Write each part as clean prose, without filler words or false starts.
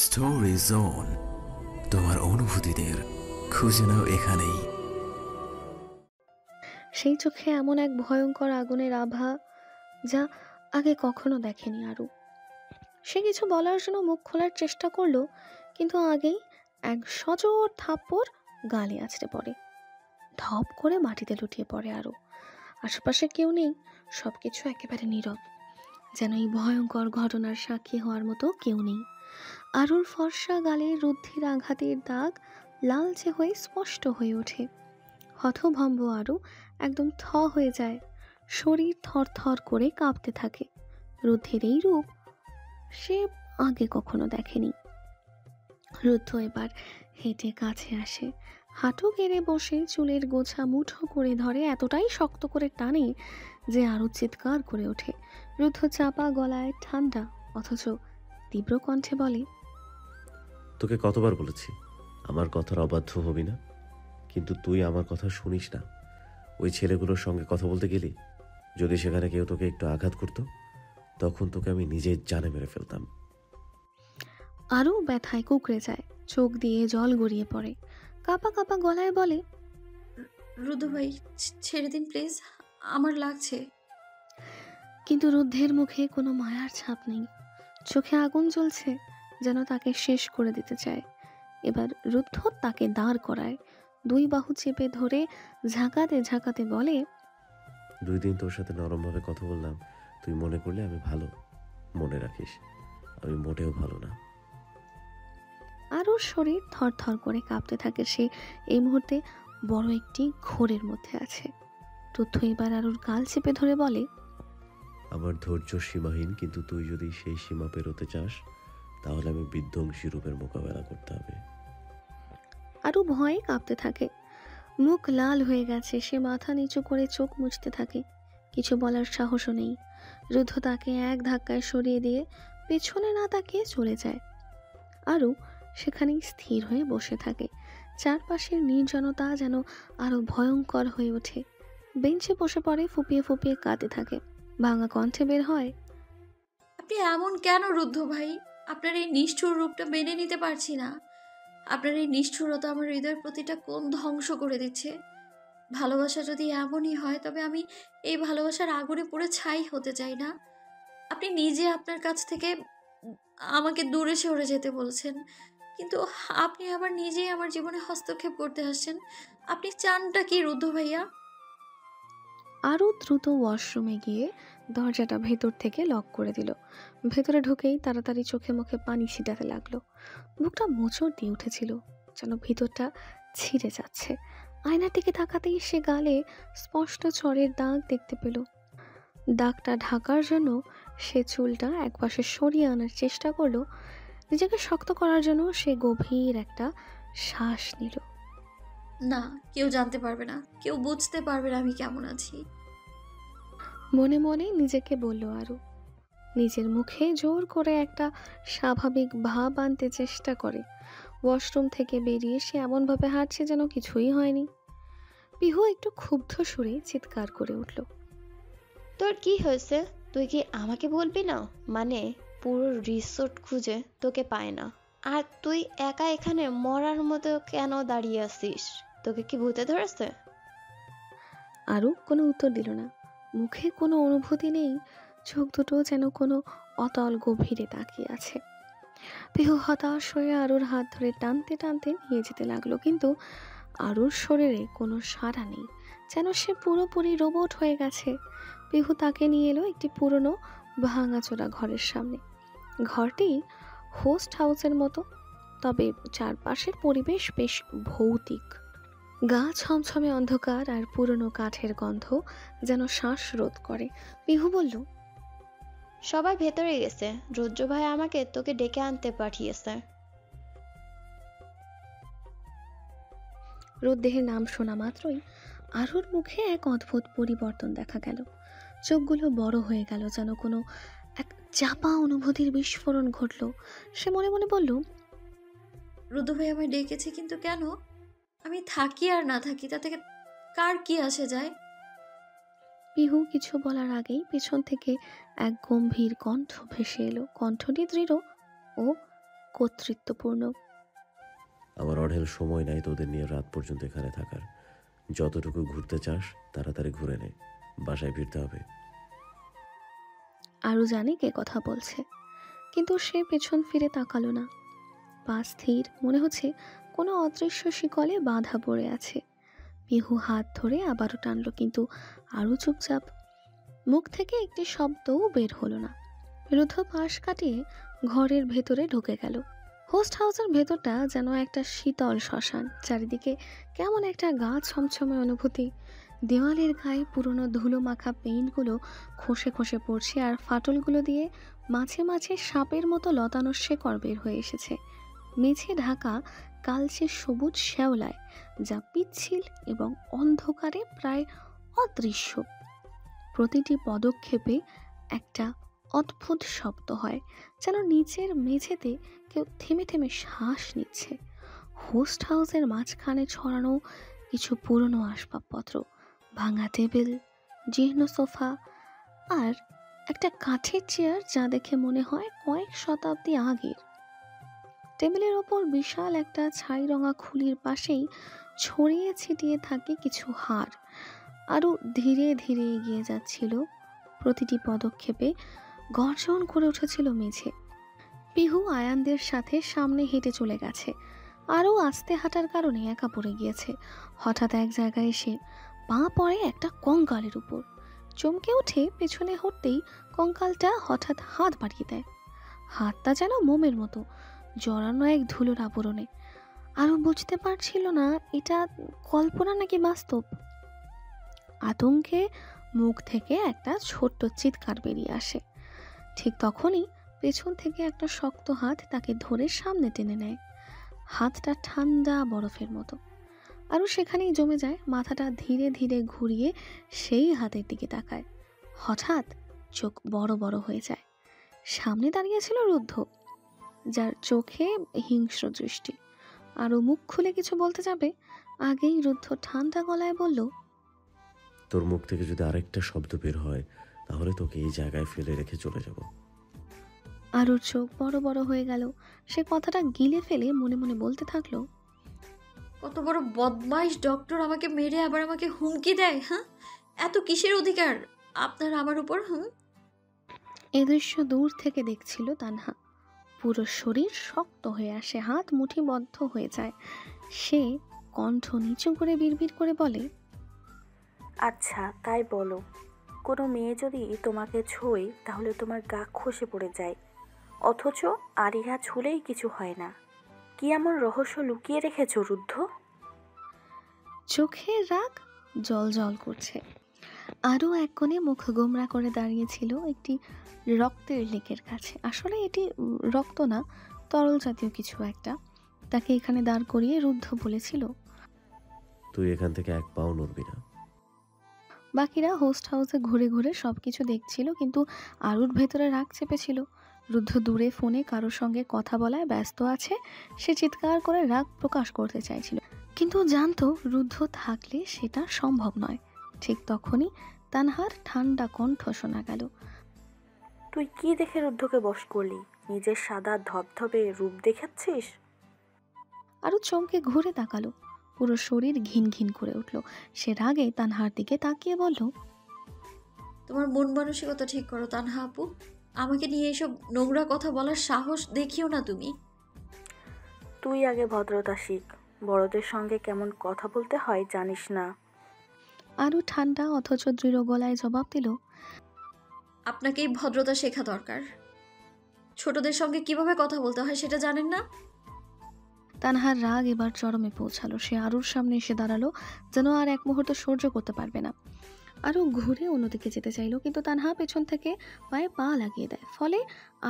Story zone, তোমার অনুভূতিদের খুঁজে নাও এখানেই। সেই চোখে এমন এক ভয়ঙ্কর আগুনের আভা যা আগে কখনো দেখেনি আরু। সে কিছু বলার জন্য মুখ খোলার চেষ্টা করলো, কিন্তু আগেই এক সজোর থাপ্পড় গালে আছড়ে পড়ে। ধপ করে মাটিতে লুটিয়ে পড়ে আরু। আশেপাশে কেউ নেই, সবকিছু একেবারে নীরব, যেন এই ভয়ঙ্কর ঘটনার সাক্ষী হওয়ার মতো কেউ নেই। আরুর ফর্সা গালে রুদ্ধির আঘাতের দাগ লালচে হয়ে স্পষ্ট হয়ে ওঠে। হতভম্ব আরু একদম হয়ে যায়, শরীর থরথর করে কাঁপতে থাকে। রুদ্ধির এই রূপ সে আগে কখনো দেখেনি। রুদ্ধ এবার হেঁটে কাছে আসে, হাঁটু গেড়ে বসে চুলের গোছা মুঠো করে ধরে, এতটাই শক্ত করে টানে যে আরু চিৎকার করে ওঠে। রুদ্ধ চাপা গলায় ঠান্ডা অথচ তীব্র কণ্ঠে বলে, তোকে কতবার বলেছি আমার কথার অবাধ্য হবি না, কিন্তু তুই আমার কথা শুনিস না। ওই ছেলেগুলোর সঙ্গে কথা বলতে গেলি, যদি সেখানে কেউ তোকে একটু আঘাত করতো, তখন তোকে আমি নিজের জানে মেরে ফেলতাম। আরও ব্যথায় কুঁকড়ে যায়, চোখ দিয়ে জল গড়িয়ে পড়ে, কাঁপা কাঁপা গলায় বলে, রুদু ভাই, ছেড়ে দিন প্লিজ, আমার লাগছে। কিন্তু রুদ্ধের মুখে কোনো মায়ার ছাপ নেই, চোখে আগুন জ্বলছে, যেন তাকে শেষ করে দিতে চায়। এবার রুদ্ধ তাকে দাঁড় করায়, দুই বাহু চেপে ধরে ঝাঁকাতে ঝাঁকাতে বলে, 2 দিন তোর সাথে নরমভাবে কথা বললাম, তুই মনে করলে আমি ভালো। মনে রাখিস, আমি মোটেও ভালো না। আরও শরীর থরথর করে কাঁপতে থাকে। সে এই মুহূর্তে বড় একটি ঘোরের মধ্যে আছে। রুদ্ধ এবার আরুর গাল চেপে ধরে বলে, আমার ধৈর্য সীমাহীন, কিন্তু তুই যদি সেই সীমা পেরোতে চাস, তাহলে আমি বিধ্বংসী রূপের মোকাবেলা করতে হবে। আরও ভয়ে কাঁপতে থাকে, মুখ লাল হয়ে গেছে, সে মাথা নিচু করে চোখ মুছতে থাকে। কিছু বলার সাহসও নেই। রুদ্ধ তাকে এক ধাক্কায় সরিয়ে দিয়ে পেছনে না তাকিয়ে চলে যায়। আরও সেখানেই স্থির হয়ে বসে থাকে। চারপাশের নির্জনতা যেন আরো ভয়ঙ্কর হয়ে ওঠে। বেঞ্চে বসে পড়ে, ফুপিয়ে ফুপিয়ে কাঁদতে থাকে। ভাঙা কণ্ঠে বের হয়, আপনি এমন কেন রুদ্ধ ভাই? আপনার এই নিষ্ঠুর রূপটা মেনে নিতে পারছি না। আপনার এই নিষ্ঠুরতা আমার হৃদয়ের প্রতিটা কোণ ধ্বংস করে দিচ্ছে। ভালোবাসা যদি এমনই হয়, তবে আমি এই ভালোবাসার আগুনে পুড়ে ছাই হতে চাই না। আপনি নিজে আপনার কাছ থেকে আমাকে দূরে সরে যেতে বলছেন, কিন্তু আপনি আবার নিজেই আমার জীবনে হস্তক্ষেপ করতে আসছেন। আপনি চানটা কি রুদ্ধ ভাইয়া? আরও দ্রুত ওয়াশরুমে গিয়ে দরজাটা ভেতর থেকে লক করে দিল। ভেতরে ঢুকেই তাড়াতাড়ি চোখে মুখে পানি ছিটাতে লাগলো। বুকটা মোচড় দিয়ে উঠেছিল, যেন ভিতরটা ছিঁড়ে যাচ্ছে। আয়নার দিকে তাকাতেই সে গালে স্পষ্ট চড়ের দাগ দেখতে পেল। দাগটা ঢাকার জন্য সে চুলটা একপাশে সরিয়ে আনার চেষ্টা করলো। নিজেকে শক্ত করার জন্য সে গভীর একটা শ্বাস নিল। না, কেউ জানতে পারবে না, কেউ বুঝতে পারবে না আমি কেমন আছি। মনে মনে নিজেকে বলল আরু। নিজের মুখে জোর করে একটা স্বাভাবিক ভাব আনতে চেষ্টা করে। ওয়াশরুম থেকে বেরিয়ে সে এমনভাবে হাঁটছে যেন কিছুই হয়নি। পিহু একটু ক্ষুব্ধ সুরে চিৎকার করে উঠল, তোর কি হয়েছে? তুই কি আমাকে বলবি না? মানে পুরো রিসোর্ট খুঁজে তোকে পায় না, আর তুই একা এখানে মরার মতো কেন দাঁড়িয়ে আছিস? তোকে কি ভূতে ধরেছে? আরু কোনো উত্তর দিল না। মুখে কোনো অনুভূতি নেই, চোখ দুটো যেন কোনো অতল গভীরে তাকিয়ে আছে। পিহু হতাশ হয়ে আরুর হাত ধরে টানতে টানতে নিয়ে যেতে লাগলো, কিন্তু আরুর শরীরে কোনো সাড়া নেই, যেন সে পুরোপুরি রোবট হয়ে গেছে। পিহু তাকে নিয়ে এলো একটি পুরনো ভাঙাচোরা ঘরের সামনে। ঘরটি হোস্ট হাউসের মতো, তবে চারপাশের পরিবেশ বেশ ভৌতিক। গা ছমছমে অন্ধকার আর পুরনো কাঠের গন্ধ যেন শ্বাসরোধ করে। পিহু বলল, সবাই ভেতরে গেছে, রুদ্র ভাই আমাকে তোকে ডেকে আনতে পাঠিয়েছে। রোদ্দেহের নাম শোনা মাত্রই আরুর মুখে এক অদ্ভুত পরিবর্তন দেখা গেল। চোখগুলো বড় হয়ে গেল, যেন কোনো এক চাপা অনুভূতির বিস্ফোরণ ঘটল। সে মনে মনে বলল, রুদ্ধ ভাই আমায় ডেকেছে, কিন্তু কেন? আমি থাকি আর না থাকি তাতে কার কি আসে যায়? পিহু কিছু বলার আগেই পেছন থেকে এক গম্ভীর কণ্ঠ ভেসে এলো। কণ্ঠটি দৃঢ় ও কর্তৃত্বপূর্ণ। আমার অঢেল সময় নাই তোদের নিয়ে রাত পর্যন্ত এখানে থাকার। যতটুকু ঘুরতে চাস তাড়াতাড়ি ঘুরে নে, বাসায় ফিরতে হবে। আরও জানে কে কথা বলছে, কিন্তু সে পেছন ফিরে তাকালো না। পা স্থির, মনে হচ্ছে কোনো অদৃশ্য শিকলে বাঁধা পড়ে আছে। পিহু হাত ধরে আবারও টানলো, কিন্তু আরও চুপচাপ। মুখ থেকে একটি শব্দও বের হলো না। রুদ্ধ পাশ কাটিয়ে ঘরের ভেতরে ঢুকে গেল। হোস্ট হাউসের ভেতরটা যেন একটা শীতল শ্মশান। চারিদিকে কেমন একটা গা ছমছমে অনুভূতি। দেওয়ালের গায়ে পুরনো ধুলো মাখা পেইন্টগুলো খসে খসে পড়ছে, আর ফাটলগুলো দিয়ে মাঝে মাঝে সাপের মতো লতানো শেকড় বের হয়ে এসেছে। মেঝে ঢাকা কালচে সবুজ শ্যাওলায়, যা পিচ্ছিল এবং অন্ধকারে প্রায় অদৃশ্য। প্রতিটি পদক্ষেপে একটা অদ্ভুত শব্দ হয়, যেন নিচের মেঝেতে কেউ থেমে থেমে শ্বাস নিচ্ছে। হোস্ট হাউসের মাঝখানে ছড়ানো কিছু পুরনো আসবাবপত্র, ভাঙা টেবিল, জীর্ণ সোফা আর একটা কাঠের চেয়ার, যা দেখে মনে হয় কয়েক শতাব্দী আগের। টেবিলের ওপর বিশাল একটা ছাই রঙা খুলির পাশেই ছড়িয়ে ছিটিয়ে থাকে কিছু হার। আরও ধীরে ধীরে এগিয়ে যাচ্ছিল। প্রতিটি পদক্ষেপে গর্জন করে উঠেছিল মেঝে। পিহু আয়ানদের সাথে সামনে হেঁটে চলে গেছে। আরও আস্তে হাঁটার কারণে একা পড়ে গিয়েছে। হঠাৎ এক জায়গায় এসে পা পড়ে একটা কঙ্কালের উপর। চমকে উঠে পেছনে হটতেই কঙ্কালটা হঠাৎ হাত বাড়িয়ে দেয়। হাতটা যেন মোমের মতো জড়ানো এক ধুলোর আবরণে। আরও বুঝতে পারছিল না এটা কল্পনা নাকি বাস্তব। আতঙ্কে মুখ থেকে একটা ছোট্ট চিৎকার বেরিয়ে আসে। ঠিক তখনই পেছন থেকে একটা শক্ত হাত তাকে ধরে সামনে টেনে নেয়। হাতটা ঠান্ডা বরফের মতো। আরও সেখানেই জমে যায়। মাথাটা ধীরে ধীরে ঘুরিয়ে সেই হাতের দিকে তাকায়। হঠাৎ চোখ বড় বড় হয়ে যায়। সামনে দাঁড়িয়েছিল রুদ্ধ, যার চোখে হিংস্র দৃষ্টি। আরও মুখ খুলে কিছু বলতে যাবে, আগেই রুদ্ধ ঠান্ডা গলায় বলল, তোর মুখ থেকে যদি আরেকটা শব্দ বের হয় তাহলে তোকে এই জায়গায় ফেলে রেখে চলে যাব। আরুর চোখ বড় বড় হয়ে গেল। সে কথাটা গিলে ফেলে মনে মনে বলতে থাকলো, কত বড় বদমাইশ ডক্টর, আমাকে মেরে আবার আমাকে হুমকি দেয়। হ্যাঁ, এত কিসের অধিকার আপনার আমার উপর? এ দৃশ্য দূর থেকে দেখছিল তানহা। পুরো শরীর শক্ত হয়ে আসে, হাত মুঠিবদ্ধ হয়ে যায়। সে কণ্ঠ নিচু করে বিড়বিড় করে বলে, আচ্ছা তাই বলো, কোনো মেয়ে যদি তোমাকে ছোঁয় তাহলে তোমার গা খসে পড়ে যায়, অথচ আরিহা ছুলেই কিছু হয় না। কি এমন রহস্য লুকিয়ে রেখেছো রুদ্ধ? চোখের রাগ জল জল করছে। আরও এক কোণে মুখ গোমরা করে দাঁড়িয়েছিল একটি রক্তের লেকের কাছে। আসলে এটি রক্ত না, তরল জাতীয় কিছু একটা। তাকে এখানে দাঁড় করিয়ে রুদ্ধ বলেছিল, তুই এখান থেকে এক পাও নড়বি না। বাকিরা হোস্ট হাউসে ঘুরে ঘুরে সব কিছু দেখছিল, কিন্তু আরুর ভেতরে রাগ চেপেছিল। রুদ্ধ দূরে ফোনে কারোর সঙ্গে কথা বলায় ব্যস্ত আছে। সে চিৎকার করে রাগ প্রকাশ করতে চাইছিল, কিন্তু জানতো রুদ্ধ থাকলে সেটা সম্ভব নয়। ঠিক তখনই তানহার ঠান্ডা কণ্ঠ শোনা গেল, তুই কি দেখে রুদ্ধকে বশ করলি? নিজের সাদা ধবধবে রূপ দেখাচ্ছিস? আরও চমকে ঘুরে তাকালো। পুরো শরীর ঘিন ঘিন করে উঠল। সে রাগে তানহার দিকে তাকিয়ে বলল, তোমার মন মানসিকতা ঠিক করো তানহা আপু। আমাকে নিয়ে এসব নোংরা কথা বলার সাহস দেখিও না তুমি। তুই আগে ভদ্রতা শিখ, বড়দের সঙ্গে কেমন কথা বলতে হয় জানিস না। আরও ঠান্ডা অথচ দৃঢ় গলায় জবাব দিল, আপনাকেই ভদ্রতা শেখা দরকার। ছোটদের সঙ্গে কিভাবে কথা বলতে হয় সেটা জানেন না? তানহার রাগ এবার চরমে পৌঁছালো। সে আরুর সামনে এসে দাঁড়ালো, যেন আর এক মুহূর্ত সহ্য করতে পারবে না। আরও ঘুরে অন্যদিকে যেতে চাইলো, কিন্তু তানহা পেছন থেকে পায়ে পা লাগিয়ে দেয়। ফলে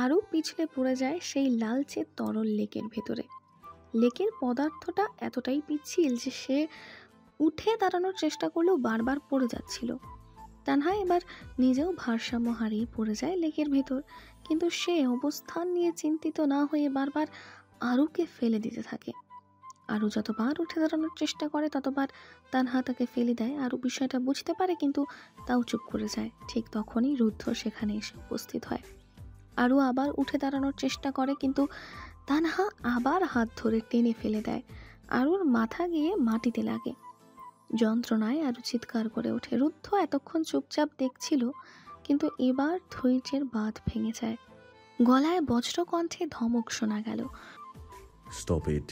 আরও পিছলে পড়ে যায় সেই লালচে তরল লেকের ভেতরে। লেকের পদার্থটা এতটাই পিচ্ছিল যে সে উঠে দাঁড়ানোর চেষ্টা করলেও বারবার পড়ে যাচ্ছিল। তানহা এবার নিজেও ভারসাম্য হারিয়ে পড়ে যায় লেকের ভেতর, কিন্তু সে অবস্থান নিয়ে চিন্তিত না হয়ে বারবার আরুকে ফেলে দিতে থাকে। আরু যতবার উঠে দাঁড়ানোর চেষ্টা করে ততবার তানহা তাকে ফেলে দেয়। আরু বিষয়টা বুঝতে পারে, কিন্তু তাও চুপ করে যায়। ঠিক তখনই রুদ্ধ সেখানে এসে উপস্থিত হয়। আরু আবার উঠে দাঁড়ানোর চেষ্টা করে, কিন্তু তানহা আবার হাত ধরে টেনে ফেলে দেয়। আরুর মাথা গিয়ে মাটিতে লাগে। যন্ত্রণায় আরু চিৎকার করে ওঠে। রুদ্ধ এতক্ষণ চুপচাপ দেখছিল, কিন্তু এবার ধৈর্যের বাঁধ ভেঙে যায়। গলায় বজ্র কণ্ঠে ধমক শোনা গেল। Stop it.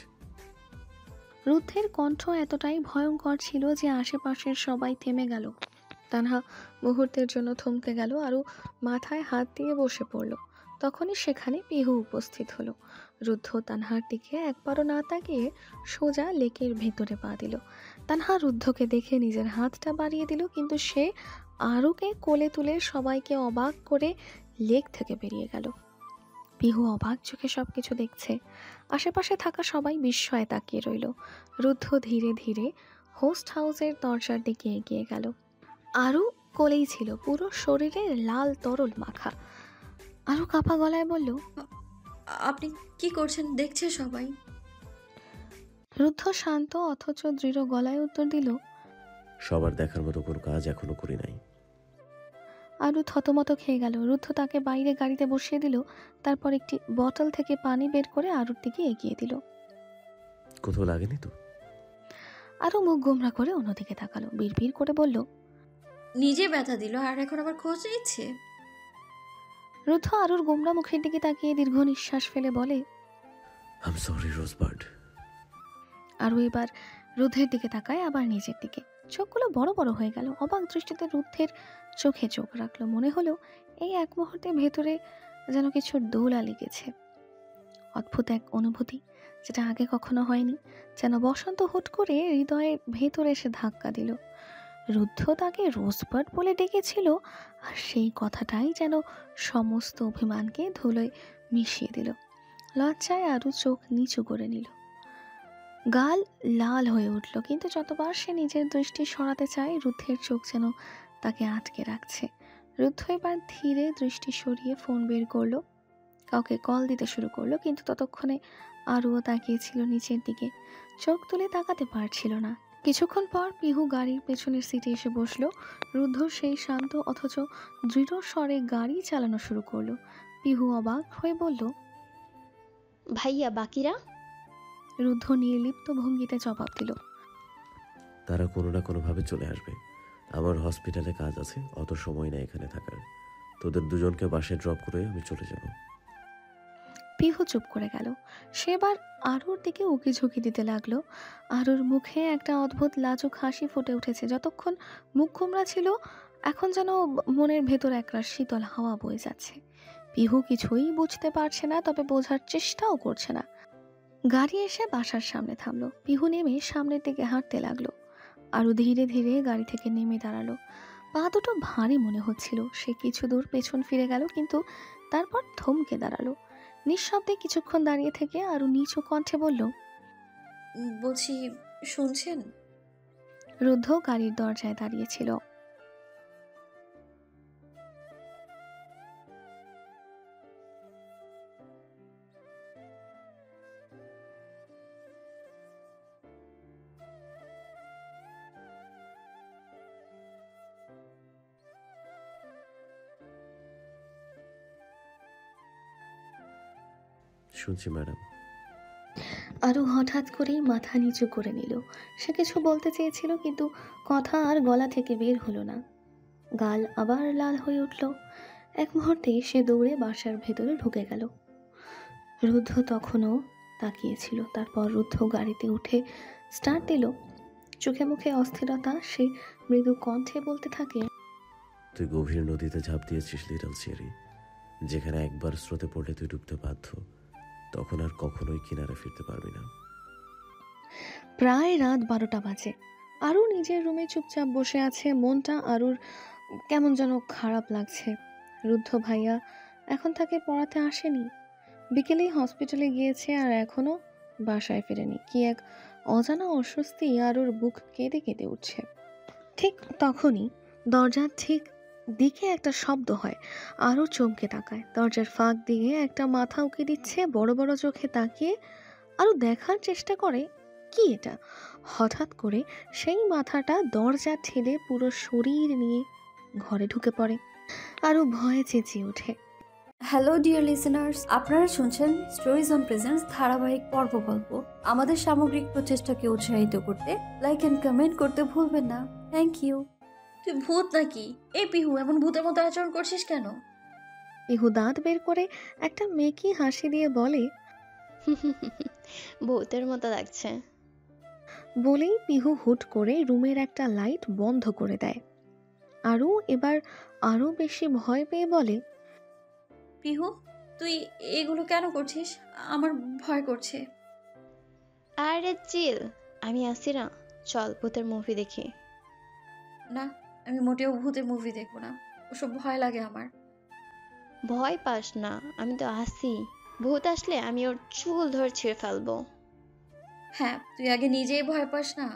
রুদ্ধের কণ্ঠ এতটাই ভয়ঙ্কর ছিল যে আশেপাশের সবাই থেমে গেল। তানহা মুহূর্তের জন্য থমকে গেল, আরও মাথায় হাত দিয়ে বসে পড়ল। তখনই সেখানে পিহু উপস্থিত হলো। রুদ্ধ তানহার দিকে একবারও না তাকিয়ে সোজা লেকের ভেতরে পা দিল। তানহা রুদ্ধকে দেখে নিজের হাতটা বাড়িয়ে দিল, কিন্তু সে আরুকে কোলে তুলে সবাইকে অবাক করে লেক থেকে বেরিয়ে গেল। পিহু অবাক চোখে সবকিছু দেখছে। আশেপাশে থাকা সবাই বিস্ময়ে তাকিয়ে রইল। রুদ্ধ ধীরে ধীরে হোস্ট হাউসের দরজার দিকে এগিয়ে গেল। আরু কোলেই ছিল, পুরো শরীরে লাল তরল মাখা। আরু কাঁপা গলায় বলল, আপনি কি করছেন দেখছে সবাই? রুদ্ধ শান্ত অথচ দৃঢ় গলায় উত্তর দিল, সবার দেখার মতো কোনো কাজ এখনো করি নাই। আরু থতমত খেয়ে গেল। রুদ্ধ তাকে বাইরে গাড়িতে বসিয়ে দিল, তারপর একটি বোতল থেকে পানি বের করে আরুর দিকে এগিয়ে দিল। কোথাও লাগেনি তো? আরু মুখ গোমরা করে অন্যদিকে তাকালো, বিড়বিড় করে বলল, নিজে ব্যথা দিল আর এখন আবার খোঁজ নিচ্ছে। রুদ্ধ আরুর গোমরা মুখের দিকে তাকিয়ে দীর্ঘ নিঃশ্বাস ফেলে বলে, আই এম সরি রোজবার্ড। আরু এবার রুদ্ধের দিকে তাকায়, আবার নিজের দিকে। চোখগুলো বড় বড় হয়ে গেল। অবাক দৃষ্টিতে রুদ্ধের চোখে চোখ রাখলো। মনে হলো এই এক মুহূর্তে ভেতরে যেন কিছু দোলা লেগেছে। অদ্ভুত এক অনুভূতি, যেটা আগে কখনো হয়নি। যেন বসন্ত হুট করে হৃদয়ের ভেতরে এসে ধাক্কা দিল। রুদ্ধ তাকে রোজবার্ড বলে ডেকেছিল, আর সেই কথাটাই যেন সমস্ত অভিমানকে ধুলোয় মিশিয়ে দিল। লজ্জায় আরু চোখ নিচু করে নিল। গাল লাল হয়ে উঠল, কিন্তু যতবার সে নিজের দৃষ্টি সরাতে চায়, রুদ্ধের চোখ যেন তাকে আটকে রাখছে। রুদ্ধ এবার ধীরে দৃষ্টি সরিয়ে ফোন বের করলো, কাউকে কল দিতে শুরু করলো, কিন্তু ততক্ষণে আরুও তাকিয়েছিল নিচের দিকে। চোখ তুলে তাকাতে পারছিল না। কিছুক্ষণ পর পিহু গাড়ির পেছনের সিটে এসে বসলো। রুদ্ধ সেই শান্ত অথচ দৃঢ় স্বরে গাড়ি চালানো শুরু করলো। পিহু অবাক হয়ে বলল, ভাইয়া বাকিরা? রুদ্ধ নির্লিপ্ত ভঙ্গিতে জবাব দিল, তারা কোনো না কোনোভাবে চলে আসবে। আমার হসপিটালে কাজ আছে, অত সময় নেই এখানে থাকার। তোদের দুজনকে বাসায় ড্রপ করে আমি চলে যাব। পিহু চুপ করে গেল। সেবার আরুর দিকে উকি ঝুঁকি দিতে লাগলো। আরুর মুখে একটা অদ্ভুত লাজুক হাসি ফুটে উঠেছে। যতক্ষণ মুখ গোমড়া ছিল, এখন যেন মনের ভেতর একরাশ শীতল হাওয়া বয়ে যাচ্ছে। পিহু কিছুই বুঝতে পারছে না, তবে বোঝার চেষ্টাও করছে না। গাড়ি এসে বাসার সামনে থামলো। পিহু নেমে সামনের দিকে হাঁটতে লাগলো। আরু ধীরে ধীরে গাড়ি থেকে নেমে দাঁড়ালো। পা দুটো ভারী মনে হচ্ছিল। সে কিছু দূর পেছন ফিরে গেল, কিন্তু তারপর থমকে দাঁড়ালো। নিঃশব্দে কিছুক্ষণ দাঁড়িয়ে থেকে আরু নিচু কণ্ঠে বলল, বলছি, শুনছেন? রুদ্ধ গাড়ির দরজায় দাঁড়িয়েছিল। শুনছি ম্যাডাম। আরু হঠাৎ করেই মাথা নিচু করে নিল। সে কিছু বলতে চেয়েছিল, কিন্তু কথা আর গলা থেকে বের হলো না। গাল আবার লাল হয়ে উঠল। এক মুহূর্তে সে দৌড়ে বাসার ভেতরে ঢুকে গেল। রুদ্ধ তখনও তাকিয়েছিল। তারপর রুদ্ধ গাড়িতে উঠে স্টার্ট দিল। চোখে মুখে অস্থিরতা। সে মৃদু কণ্ঠে বলতে থাকে, তুই গভীর নদীতে ঝাঁপ দিয়েছিস লিটল চেরি, যেখানে একবার স্রোতে পড়লে তুই ডুবতে বাধ্য। তখন আর কখনোই কিনারে ফিরতে পারবি না। প্রায় রাত 12টা বাজে। আরু নিজের রুমে চুপচাপ বসে আছে। মনটা আরুর কেমন যেন খারাপ লাগছে। রুদ্ধ ভাইয়া এখন তাকে পড়াতে আসেনি। বিকেলেই হসপিটালে গিয়েছে, আর এখনো বাসায় ফেরেনি। কি এক অজানা অস্বস্তি আরুর বুক কেঁদে কেঁদে উঠছে। ঠিক তখনই দরজার ঠিক দিকে একটা শব্দ হয়। আরও চমকে তাকায়। দরজার ফাঁক দিয়ে একটা মাথা উঁকি দিচ্ছে। বড় বড় চোখে তাকিয়ে আরও দেখার চেষ্টা করে কি এটা। হঠাৎ করে সেই মাথাটা দরজা ঠেলে পুরো শরীর নিয়ে ঘরে ঢুকে পড়ে। আরও ভয়ে চেঁচিয়ে ওঠে। হ্যালো ডিয়ার লিসেনার্স, আপনারা শুনছেন স্টোরিজ অন প্রেজেন্স ধারাবাহিক পর্ব গল্প। আমাদের সামগ্রিক প্রচেষ্টাকে উৎসাহিত করতে লাইক এন্ড কমেন্ট করতে ভুলবেন না। Thank you. তুই ভূত নাকি? এই পিহু, এমন ভূতের মতো আচরণ করছিস কেন? পিহু দাঁত বের করে একটা মেকি হাসি দিয়ে বলে, ভূতের মতো লাগছে। বলেই পিহু হুট করে রুমের একটা লাইট বন্ধ করে দেয়। আরও এবার আরও বেশি ভয় পেয়ে বলে, পিহু, তুই এগুলো কেন করছিস? আমার ভয় করছে। আরে চিল, আমি আসি না, চল ভূতের মুভি দেখি। না, আমি মোটেও ভূতের মুভি দেখবো না, ওসব ভয় লাগে আমার। ভয় পাস না, আমি তো আসি। ভূত আসলে আমি ওর চুল ধরে ছিঁড়ে ফেলবো। হ্যাঁ, তুই আগে নিজেই ভয় পাস না।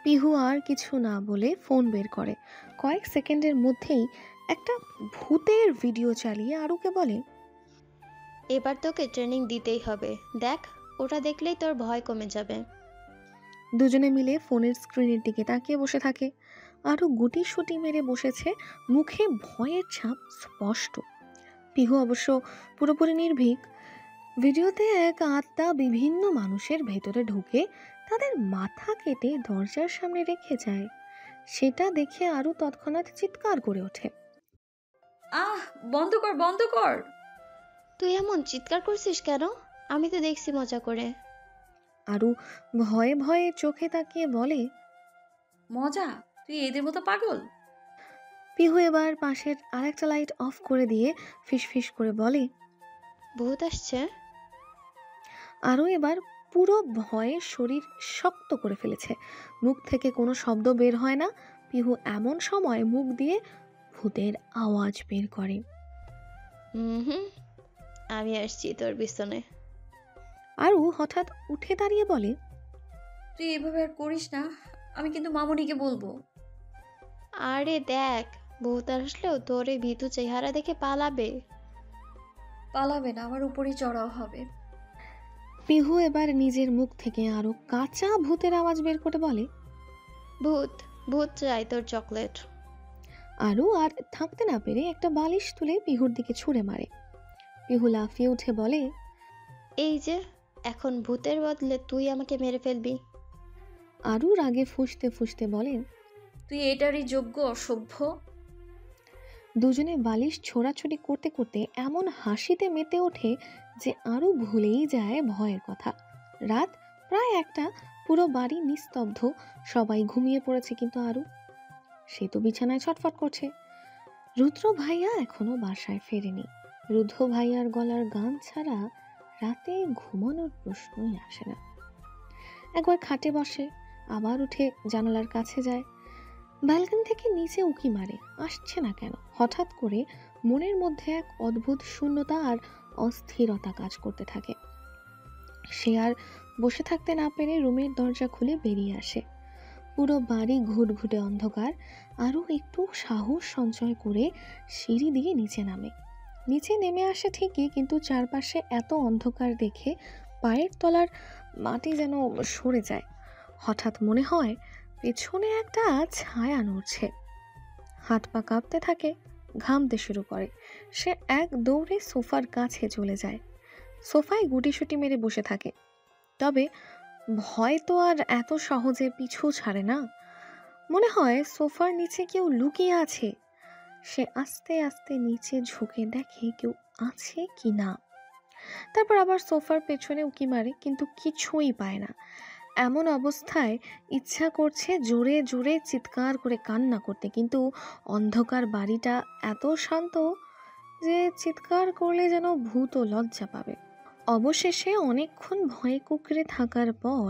পিহু আর কিছু না বলে ফোন বের করে কয়েক সেকেন্ডের মধ্যেই একটা ভূতের ভিডিও চালিয়ে আরুকে বলে, এবার তোকে ট্রেনিং দিতেই হবে। দেখ, ওটা দেখলেই তোর ভয় কমে যাবে। দুজনে মিলে ফোনের স্ক্রিনের দিকে তাকিয়ে বসে থাকে। আরও গুটি সুটি মেরে বসেছে, মুখে ভয়ের ছাপ স্পষ্ট। পিহু অবশ্য পুরোপুরি নির্ভীক। ভিডিওতে এক আত্মা বিভিন্ন মানুষের ভেতরে ঢুকে তাদের মাথা কেটে দরজার সামনে রেখে যায়। সেটা দেখে আরও তৎক্ষণাৎ চিৎকার করে ওঠে। আহ, বন্ধ কর, বন্ধ কর। তুই এমন চিৎকার করছিস কেন? আমি তো দেখছি মজা করে। আরও ভয়ে ভয়ে চোখে তাকিয়ে বলে, মজা? তুই এদের মতো পাগল? পিহু এবার পাশের আরেকটা লাইট অফ করে দিয়ে ফিসফিস করে বলে, ভূত আসছে। আরও এবার পুরো ভয়ে শরীর শক্ত করে ফেলেছে। মুখ থেকে কোনো শব্দ বের হয় না। পিহু এমন সময় মুখ দিয়ে ভূতের আওয়াজ বের করে, হুম, আমি আসছি তোর পিছনে। আরও হঠাৎ উঠে দাঁড়িয়ে বলে, তুই এভাবে আর করিস না, আমি কিন্তু মামুনিকে বলবো। আরে দেখ, ভূত আসলেও তোর এই ভীতু চেহারা দেখে পালাবে। পালাবে না, আমার উপরেই চড়াও হবে। পিহু এবার নিজের মুখ থেকে আরো কাঁচা ভূতের আওয়াজ বের করে বলে, ভূত, ভূত চাই তোর চকলেট। আরও আর থাকতে না পেরে একটা বালিশ তুলে পিহুর দিকে ছুঁড়ে মারে। পিহু লাফিয়ে উঠে বলে, এই যে, এখন ভূতের বদলে তুই আমাকে মেরে ফেলবি। আরও রাগে ফুঁসতে ফুঁসতে বলে, তুই এটারই যোগ্য, অসভ্য। দুজনে বালিশ ছোড়াছুড়ি করতে করতে এমন হাসিতে মেতে ওঠে যে আরও ভুলেই যায় ভয়ের কথা। রাত প্রায় 1টা, পুরো বাড়ি নিস্তব্ধ, সবাই ঘুমিয়ে পড়েছে, কিন্তু আরও সে তো বিছানায় ছটফট করছে। রুদ্র ভাইয়া এখনো বাসায় ফেরেনি। রুদ্র ভাইয়ার গলার গান ছাড়া রাতে ঘুমানোর প্রশ্নই আসে না। একবার খাটে বসে, আবার উঠে জানালার কাছে যায়। ব্যালকনি থেকে নিচে উকি মারে, আসছে না কেন। হঠাৎ করে মনের মধ্যে এক অদ্ভুত শূন্যতা আর অস্থিরতা কাজ করতে থাকে। সে আর বসে থাকতে না পেরে রুমের দরজা খুলে বেরিয়ে আসে। পুরো বাড়ি ঘুটঘুটে অন্ধকার। আরও একটু সাহস সঞ্চয় করে সিঁড়ি দিয়ে নিচে নামে। নিচে নেমে আসে ঠিকই, কিন্তু চারপাশে এত অন্ধকার দেখে পায়ের তলার মাটি যেন সরে যায়। হঠাৎ মনে হয় পেছনে একটা ছায়া নড়ছে। হাত পা কাঁপতে থাকে, ঘামতে শুরু করে। সে এক দৌড়ে সোফার কাছে চলে যায়। সোফায় গুটিসুটি মেরে বসে থাকে। তবে ভয় তো আর এত সহজে পিছু ছাড়ে না। মনে হয় সোফার নিচে কেউ লুকিয়ে আছে। সে আস্তে আস্তে নিচে ঝুঁকে দেখে কেউ আছে কি না। তারপর আবার সোফার পেছনে উকি মারে, কিন্তু কিছুই পায় না। এমন অবস্থায় ইচ্ছা করছে জোরে জোরে চিৎকার করে কান্না করতে, কিন্তু অন্ধকার বাড়িটা এত শান্ত যে চিৎকার করলে যেন ভূতও লজ্জা পাবে। অবশেষে অনেকক্ষণ ভয়ে কুঁকড়ে থাকার পর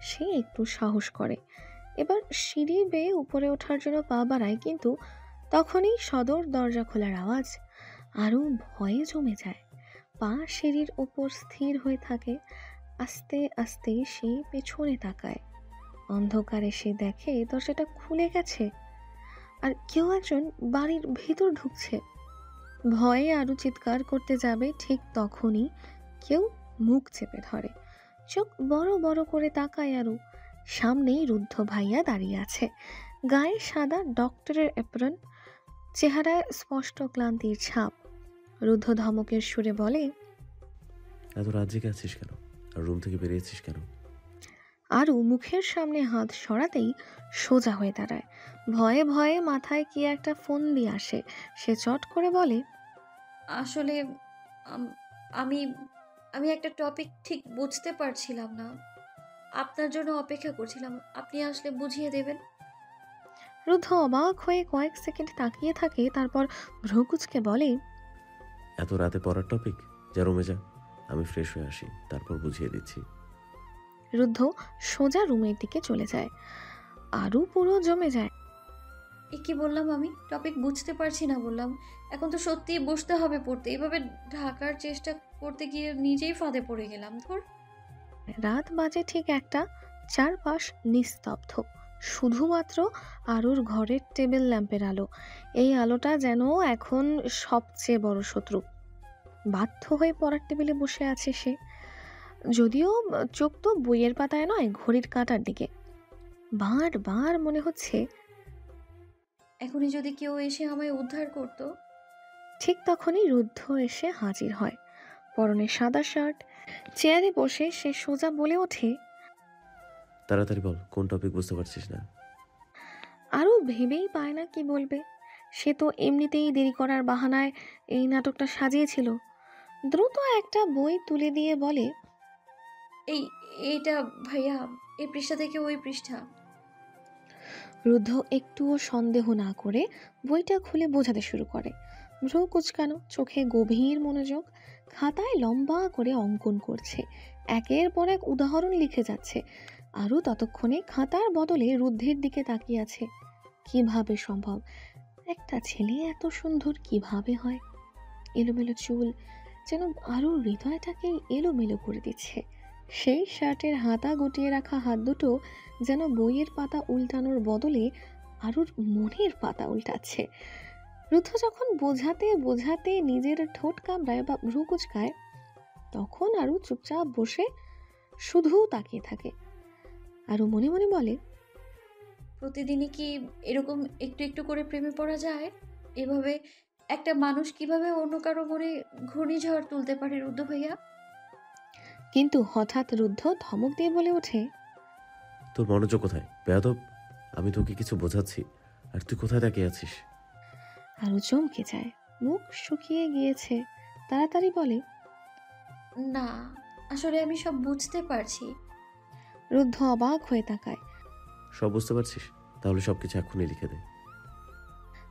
সে একটু সাহস করে। এবার সিঁড়ি বেয়ে উপরে ওঠার জন্য পা বাড়ায়, কিন্তু তখনই সদর দরজা খোলার আওয়াজ। আরও ভয়ে জমে যায়। পা সিঁড়ির ওপর স্থির হয়ে থাকে। আস্তে আস্তে সে পেছনে তাকায়। অন্ধকারে সে দেখে দরজাটা খুলে গেছে আর কেউ একজন বাড়ির ভেতর ঢুকছে। ভয়ে আরও চিৎকার করতে যাবে, ঠিক তখনই কেউ মুখ চেপে ধরে। চোখ বড় বড় করে তাকায় আরও। সামনেই রুদ্ধ ভাইয়া দাঁড়িয়ে আছে। গায়ে সাদা ডক্টরের অ্যাপ্রন, চেহারায় স্পষ্ট ক্লান্তির ছাপ। রুদ্ধ ধমকের সুরে বলে, এত রাত জেগে আছিস কেন? আর রুম থেকে বেরিয়েছিস কেন? আরু মুখের সামনে হাত সরাতেই সোজা হয়ে দাঁড়ায়। ভয়ে ভয়ে মাথায় কি একটা ফোন দিয়ে আসে। সে চট করে বলে, আসলে আম- আমি আমি একটা টপিক ঠিক বুঝতে পারছিলাম না। আপনার জন্য অপেক্ষা করছিলাম, আপনি আসলে বুঝিয়ে দেবেন। রুদ্ধ অবাক হয়ে কয়েক সেকেন্ড তাকিয়ে থাকে, তারপর ভ্রুকুচকে বলে, এত রাতে পড়ার টপিক? যা রুমে যা, আমি ফ্রেশ হয়ে আসি, তারপর বুঝিয়ে দিচ্ছি। রুদ্ধ সোজা রুমের দিকে চলে যায়। আরু পুরো জমে যায়। এ কি বললাম? আমি টপিক বুঝতে পারছি না বললাম। এখন তো সত্যিই বসতে হবে পড়তে। এভাবে ঢাকার চেষ্টা করতে গিয়ে নিজেই ফাঁদে পড়ে গেলাম। ধর। রাত বাজে ঠিক একটা, চারপাশ নিস্তব্ধ, শুধুমাত্র আরুর ঘরের টেবিল ল্যাম্পের আলো। এই আলোটা যেন এখন সবচেয়ে বড় শত্রু। বাধ্য হয়ে পড়ার টেবিলে বসে আছে সে, যদিও চোখ তো বইয়ের পাতায় নয়, ঘড়ির কাঁটার দিকে। বারবার মনে হচ্ছে এখনই যদি কেউ এসে আমায় উদ্ধার করতো। ঠিক তখনই রুদ্ধ এসে হাজির হয়। পরনে সাদা শার্ট, চেয়ারে বসে সে সোজা বলে ওঠে, তাড়াতাড়ি বল, কোন টপিক বুঝতে পারছিস না? আরও ভেবেই পায় না কি বলবে। সে তো এমনিতেই দেরি করার বাহানায় এই নাটকটা সাজিয়েছিল। দ্রুত একটা বই তুলে দিয়ে বলে, এই এইটা ভাইয়া, এই পৃষ্ঠা থেকে ওই পৃষ্ঠা। রুদ্ধ একটুও সন্দেহ না করে বইটা খুলে বোঝাতে শুরু করে। ভ্রু কুচকানো, চোখে গভীর মনোযোগ, খাতায় লম্বা করে অঙ্কন করছে, একের পর এক উদাহরণ লিখে যাচ্ছে। আরও ততক্ষণে খাতার বদলে রুদ্ধের দিকে তাকিয়ে আছে। কিভাবে সম্ভব? একটা ছেলে এত সুন্দর কিভাবে হয়? এলোমেলো চুল যেন আরও হৃদয়টাকে এলোমেলো করে দিচ্ছে। সেই শার্টের হাতা গুটিয়ে রাখা হাত দুটো যেন বইয়ের পাতা উল্টানোর বদলে আরুর মনের পাতা উল্টাচ্ছে। রুদ্ধ যখন বোঝাতে বোঝাতে নিজের ঠোঁট কামড়ায় বা ভ্রু কুচকায়, তখন আরু চুপচাপ বসে শুধু তাকিয়ে থাকে। আরু মনে মনে বলে, প্রতিদিনই কি এরকম একটু একটু করে প্রেমে পড়া যায়? এভাবে একটা মানুষ কিভাবে অন্য কারো মনে ঘূর্ণিঝড় তুলতে পারে রুদ্র ভাইয়া? কিন্তু হঠাৎ রুদ্ধ ধমক দিয়ে বলে ওঠে, তোর মনোযোগ কোথায় বেয়াদব? আমি তোকে কিছু বোঝাচ্ছি, আর তুই কোথায় তাকিয়ে আছিস? আরু চমকে যায়, মুখ শুকিয়ে গিয়েছে। তাড়াতাড়ি বলে, না, আসলে আমি সব বুঝতে পারছি। রুদ্ধ অবাক হয়ে তাকায়। সব বুঝতে পারছিস? তাহলে সবকিছু এক্ষুনি লিখে দে।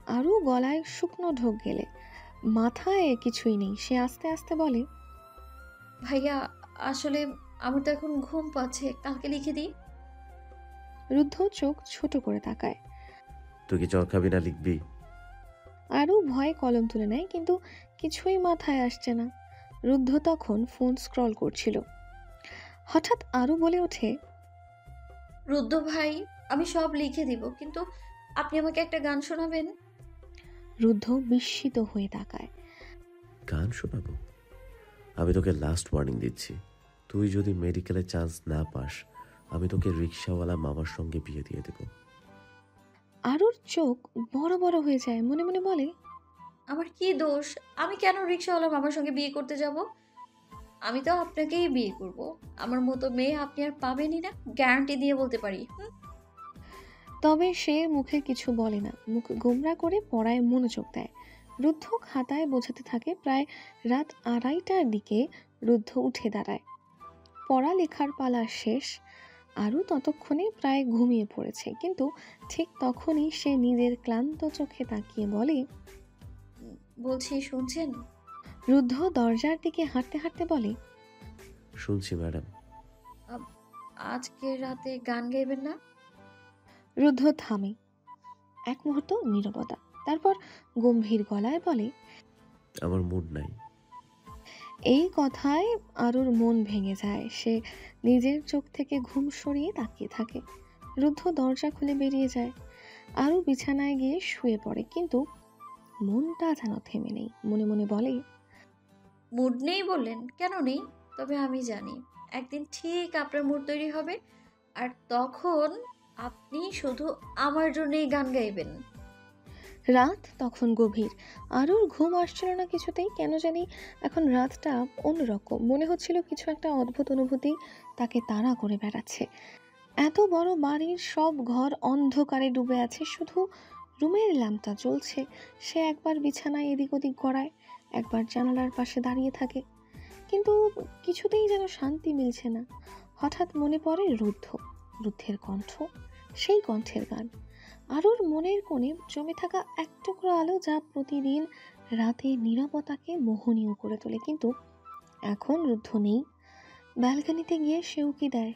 আরও গলায় শুকনো ঢোক গেলে, মাথায় কিছুই নেই। সে আস্তে আস্তে বলে, ভাইয়া আসলে আমার তো এখন ঘুম পাচ্ছে, কালকে লিখে দিই। রুদ্ধ চোখ ছোট করে তাকায়। তুই কি চর খাবি না লিখবি? আরও ভয়ে কলম তুলে নেয়, কিন্তু কিছুই মাথায় আসছে না। রুদ্ধ তখন ফোন স্ক্রল করছিল। হঠাৎ আরও বলে ওঠে, রুদ্র ভাই, আমি সব লিখে দিব, কিন্তু আপনি আমাকে একটা গান শোনাবেন? রুদ্ধ বিস্মিত হয়ে তাকায়। গান শোনাবো? আমি তোকে লাস্ট ওয়ার্নিং দিচ্ছি, তুই যদি মেডিকেলে চান্স না পাস, আমি তোকে রিক্সাওয়ালা মামার সঙ্গে বিয়ে দিয়ে দেবো। আরুর চোখ বড় বড় হয়ে যায়। মনে মনে বলে, আমার কি দোষ? আমি কেন রিক্সাওয়ালা মামার সঙ্গে বিয়ে করতে যাব? আমি তো আপনাকেই বিয়ে করব। আমার মতো মেয়ে আপনি আর পাবেনই না, গ্যারান্টি দিয়ে বলতে পারি। তবে সে মুখে কিছু বলে না, মুখ গোমরা করে পড়ায় মনোযোগ দেয়। রুদ্ধ খাতায় বোঝাতে থাকে। প্রায় রাত 2:30টার দিকে রুদ্ধ উঠে দাঁড়ায়। পড়া লেখার পালা শেষ। আরও ততক্ষণে প্রায় ঘুমিয়ে পড়েছে, কিন্তু ঠিক তখনই সে নিজের ক্লান্ত চোখে তাকিয়ে বলে, বলছি শুনছেন? রুদ্ধ দরজার দিকে হাঁটতে হাঁটতে বলে, শুনছি ম্যাডাম। আজকে রাতে গান গাইবেন না? রুদ্ধ থামে। এক মুহূর্ত নীরবতা, তারপর গম্ভীর গলায় বলে, আমার মুড নাই। এই কথায় আরুর মন ভেঙে যায়। সে নিজের চোখ থেকে ঘুম সরিয়ে তাকিয়ে থাকে। রুদ্ধ দরজা খুলে বেরিয়ে যায়। আরু বিছানায় গিয়ে শুয়ে পড়ে, কিন্তু মনটা যেন থেমে নেই। মনে মনে বলে, মুড নেই বললেন? কেন নেই? তবে আমি জানি একদিন ঠিক আপনার মুড তৈরি হবে, আর তখন আপনি শুধু আমার জন্যই গান গাইবেন। রাত তখন গভীর। আরুর ঘুম আসছিল না কিছুতেই, কেন জানি এখন রাতটা অন্যরকম মনে হচ্ছিল। কিছু একটা অদ্ভুত অনুভূতি তাকে তাড়া করে বেড়াচ্ছে। এত বড় বাড়ির সব ঘর অন্ধকারে ডুবে আছে, শুধু রুমের ল্যাম্পটা জ্বলছে। সে একবার বিছানায় এদিক ওদিক গড়ায়, একবার জানালার পাশে দাঁড়িয়ে থাকে, কিন্তু কিছুতেই যেন শান্তি মিলছে না। হঠাৎ মনে পড়ে রুদ্ধের কণ্ঠ, সেই কণ্ঠের গান। আরুর মনের কোণে জমে থাকা এক টুকরো আলো যা প্রতিদিন রাতে নীরবতাকে মোহনীয় করে তোলে। কিন্তু এখন রুদ্ধ নেই। ব্যালকনিতে গিয়ে সে উকি দেয়।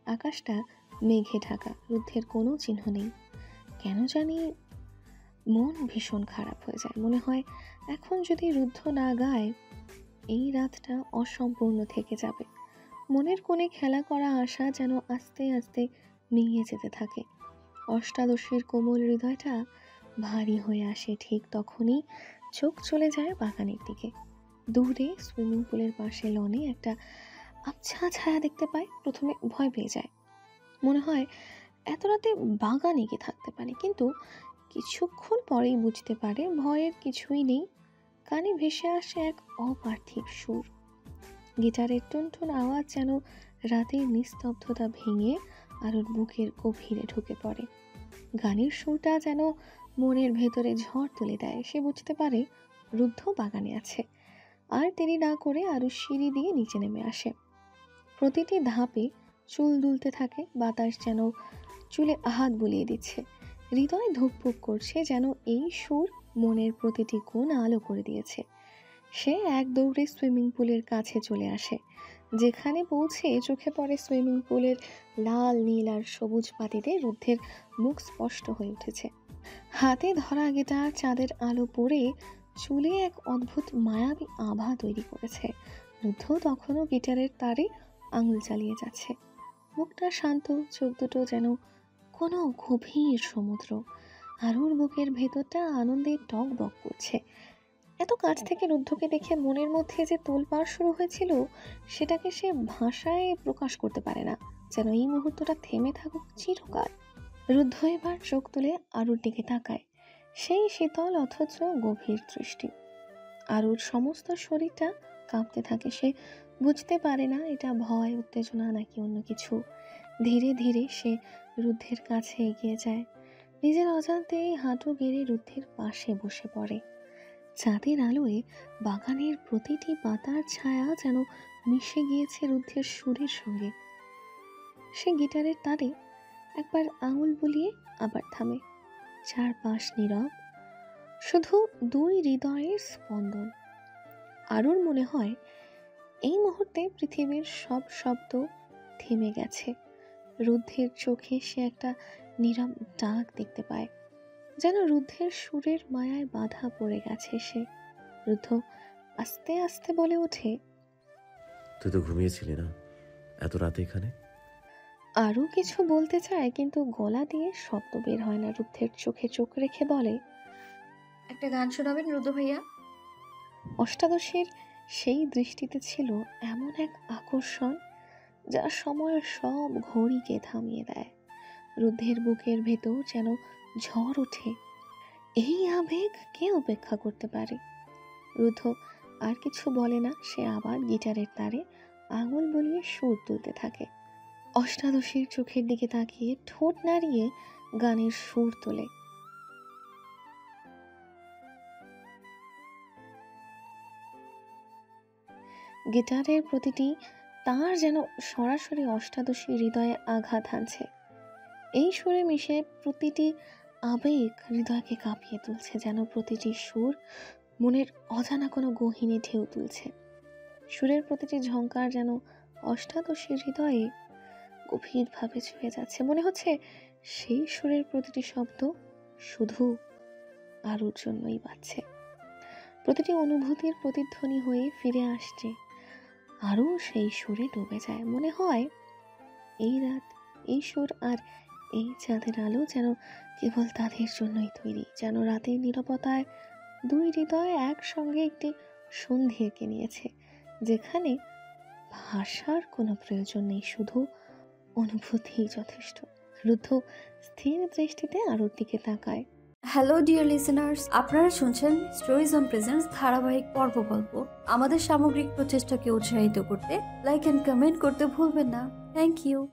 আকাশটা মেঘে ঢাকা, রুদ্ধের কোনো চিহ্ন নেই। কেন জানি মন ভীষণ খারাপ হয়ে যায়। মনে হয় এখন যদি রুদ্ধ না গায়, এই রাতটা অসম্পূর্ণ থেকে যাবে। মনের কোণে খেলা করা আশা যেন আস্তে আস্তে মিলিয়ে যেতে থাকে। অষ্টাদশীর কোমল হৃদয়টা ভারী হয়ে আসে। ঠিক তখনই চোখ চলে যায় বাগানের দিকে। দূরে সুইমিং পুলের পাশে লনে একটা আবছা ছায়া দেখতে পায়। প্রথমে ভয় পেয়ে যায়, মনে হয় এত রাতে বাগানে কি থাকতে পারে, কিন্তু কিছুক্ষণ পরেই বুঝতে পারে ভয়ের কিছুই নেই। কানে ভেসে আসে এক অপার্থিব সুর। গিটারের টুনটুন আওয়াজ যেন রাতের নিস্তব্ধতা ভেঙে আরুর বুকের গভীরে ঢুকে পড়ে। গানের সুরটা যেন মনের ভেতরে ঝড় তুলে দেয়। সে বুঝতে পারে রুদ্ধ বাগানে আছে। আর দেরি না করে আরু সিঁড়ি দিয়ে নিচে নেমে আসে। প্রতিটি ধাপে চুল দুলতে থাকে, বাতাস যেন চুলে হাত বুলিয়ে দিচ্ছে। হৃদয় ধুকপুক করছে, যেন এই সুর মনের প্রতিটি কোণ আলো করে দিয়েছে। সে এক দৌড়ে সুইমিং পুলের কাছে চলে আসে। যেখানে পৌঁছে চোখে পড়ে সুইমিং পুলের লাল নীল আর সবুজ পাতিতে রুদ্ধের মুখ স্পষ্ট হয়ে উঠেছে। হাতে ধরা গিটার চাঁদের আলো পড়ে চুলে এক অদ্ভুত মায়াবী আভা তৈরি করেছে। রুদ্ধ তখনও গিটারের তারে আঙুল চালিয়ে যাচ্ছে। মুখটা শান্ত, চোখ দুটো যেন কোনো গভীর সমুদ্র। আরুর বুকের ভেতরটা আনন্দে টক বক করছে। এত কাছ থেকে রুদ্ধকে দেখে মনের মধ্যে যে তোলপাড় শুরু হয়েছিল, সেটাকে সে ভাষায় প্রকাশ করতে পারে না। যেন এই মুহূর্তটা থেমে থাকুক চিরকাল। রুদ্ধ এবার চোখ তুলে আরুর দিকে তাকায়। সেই শীতল অথচ গভীর দৃষ্টি। আরুর সমস্ত শরীরটা কাঁপতে থাকে। সে বুঝতে পারে না এটা ভয়, উত্তেজনা নাকি অন্য কিছু। ধীরে ধীরে সে রুদ্ধের কাছে এগিয়ে যায়। নিজের অজান্তেই হাঁটু গেড়ে রুদ্ধের পাশে বসে পড়ে। চাঁদের আলোয় বাগানের প্রতিটি পাতার ছায়া যেন মিশে গিয়েছে রুদ্ধের সুরের সঙ্গে। সে গিটারের তারে একবার আঙুল বুলিয়ে আবার থামে। চারপাশ নীরব, শুধু দুই হৃদয়ের স্পন্দন। আরুর মনে হয় এই মুহূর্তে পৃথিবীর সব শব্দ থেমে গেছে। রুদ্ধের চোখে সে একটা নীরব ডাক দেখতে পায়, যেন রুদ্ধের সুরের মায়ায় বাধা পড়ে গেছে সে। রুদ্ধ আস্তে আস্তে বলে ওঠে, তুই তো ঘুমিয়েছিলি না এত রাতে এখানে? আরও কিছু বলতে চায়, কিন্তু গলা দিয়ে শব্দ বের হয় না। রুদ্ধের চোখে চোখ রেখে বলে, একটা গান শোনাবেন রুদ্র ভাইয়া? অষ্টাদশীর সেই দৃষ্টিতে ছিল এমন এক আকর্ষণ যা সময়ের সব ঘড়িকে থামিয়ে দেয়। রুদ্ধের বুকের ভেতর যেন ঝড় ওঠে। এই আবেগ কে অপেক্ষা করতে পারে? রুদ্ধ আর কিছু বলে না। সে আবার গিটারের তারে আঙুল বুলিয়ে সুর তুলতে থাকে। অষ্টাদশীর চোখের দিকে তাকিয়ে ঠোঁট নাড়িয়ে গানের সুর তোলে। গিটারের প্রতিটি তার যেন সরাসরি অষ্টাদশী হৃদয়ে আঘাত হানছে। এই সুরে মিশে প্রতিটি আবেগ হৃদয়কে কাঁপিয়ে তুলছে, যেন প্রতিটি সুর মনের অজানা কোনো গহীনে ঢেউ তুলছে। সুরের প্রতিটি ঝংকার যেন অষ্টাদশীর হৃদয়ে গভীরভাবে ছুঁয়ে যাচ্ছে। মনে হচ্ছে সেই সুরের প্রতিটি শব্দ শুধু আরুর জন্যই বাজছে, প্রতিটি অনুভূতির প্রতিধ্বনি হয়ে ফিরে আসছে। আরও সেই সুরে ডুবে যায়। মনে হয় এই রাত, এই সুর আর এই চাঁদের আলো যেন কেবল তাদের জন্যই তৈরি। যেন রাতের নীরবতায় দুই হৃদয় একসঙ্গে একটি সন্ধি এঁকে নিয়েছে, যেখানে ভাষার কোনো প্রয়োজন নেই, শুধু অনুভূতিই যথেষ্ট। রুদ্ধ স্থির দৃষ্টিতে আরুর দিকে তাকায়। হ্যালো ডিয়ার লিসেনার্স, আপনারা শুনছেন স্টোরিজ অন প্রেজেন্স ধারাবাহিক পর্ব গল্প। আমাদের সামগ্রিক প্রচেষ্টাকে উৎসাহিত করতে লাইক অ্যান্ড কমেন্ট করতে ভুলবেন না। Thank you.